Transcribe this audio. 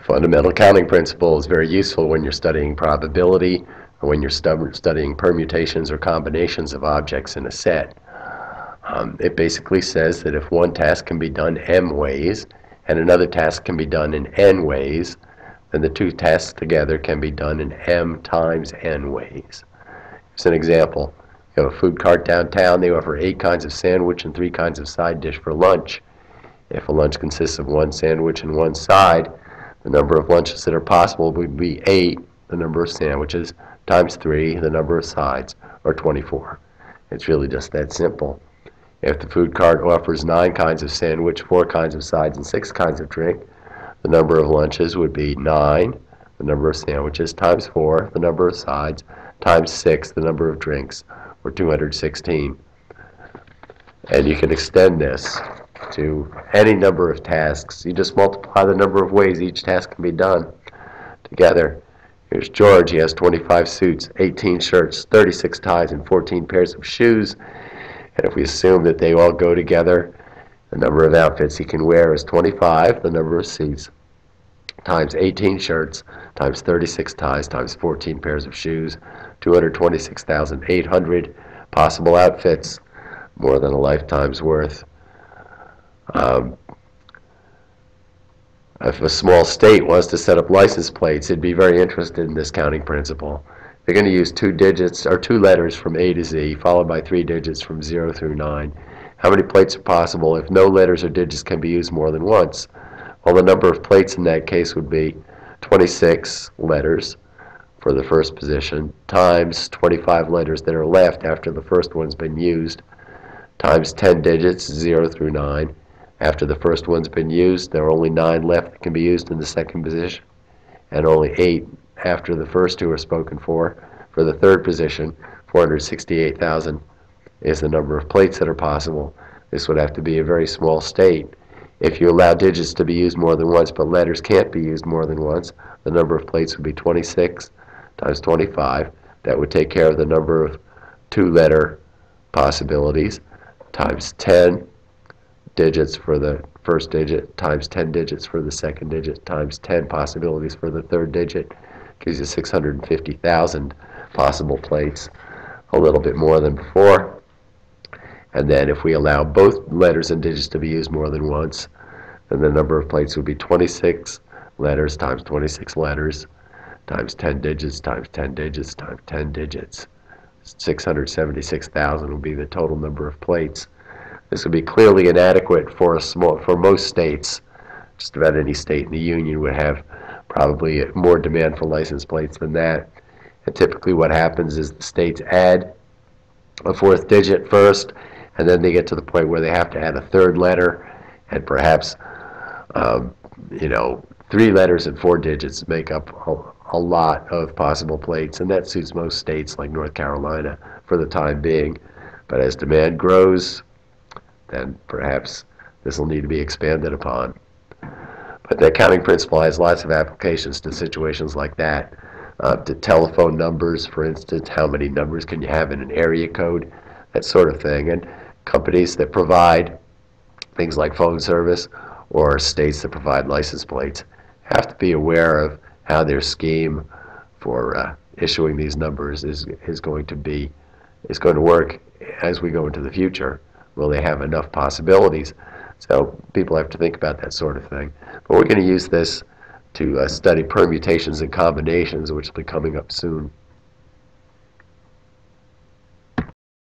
Fundamental counting principle is very useful when you're studying probability or when you're studying permutations or combinations of objects in a set. It basically says that if one task can be done m ways and another task can be done in n ways, then the two tasks together can be done in m times n ways. Here's an example. You have a food cart downtown. They offer 8 kinds of sandwich and 3 kinds of side dish for lunch. If a lunch consists of 1 sandwich and 1 side, the number of lunches that are possible would be 8, the number of sandwiches, times 3, the number of sides, or 24. It's really just that simple. If the food cart offers 9 kinds of sandwich, 4 kinds of sides, and 6 kinds of drink, the number of lunches would be 9, the number of sandwiches, times 4, the number of sides, times 6, the number of drinks, or 216. And you can extend this to any number of tasks. You just multiply the number of ways each task can be done together. Here's George. He has 25 suits, 18 shirts, 36 ties, and 14 pairs of shoes. And if we assume that they all go together, the number of outfits he can wear is 25, the number of suits, times 18 shirts, times 36 ties, times 14 pairs of shoes, 226,800 possible outfits, more than a lifetime's worth. If a small state wants to set up license plates, it'd be very interested in this counting principle. They're going to use 2 digits or 2 letters from A to Z, followed by 3 digits from 0 through 9. How many plates are possible if no letters or digits can be used more than once? Well, the number of plates in that case would be 26 letters for the first position, times 25 letters that are left after the first one's been used, times 10 digits, 0 through 9. After the first one's been used, there are only 9 left that can be used in the second position, and only 8 after the first 2 are spoken for. For the third position, 468,000 is the number of plates that are possible. This would have to be a very small state. If you allow digits to be used more than once, but letters can't be used more than once, the number of plates would be 26 times 25. That would take care of the number of 2-letter possibilities, times 10 digits for the first digit, times 10 digits for the second digit, times 10 possibilities for the third digit, gives you 650,000 possible plates, a little bit more than before. And then if we allow both letters and digits to be used more than once, then the number of plates would be 26 letters times 26 letters, times 10 digits, times 10 digits, times 10 digits. 676,000 would be the total number of plates. This would be clearly inadequate for most states. Just about any state in the Union would have probably more demand for license plates than that. And typically what happens is the states add a 4th digit first, and then they get to the point where they have to add a 3rd letter, and perhaps 3 letters and 4 digits make up a lot of possible plates, and that suits most states like North Carolina for the time being. But as demand grows, then perhaps this will need to be expanded upon. But the counting principle has lots of applications to situations like that. To telephone numbers, for instance, how many numbers can you have in an area code, that sort of thing. And companies that provide things like phone service or states that provide license plates have to be aware of how their scheme for issuing these numbers is going to work as we go into the future. Will they have enough possibilities? So people have to think about that sort of thing. But we're going to use this to study permutations and combinations, which will be coming up soon.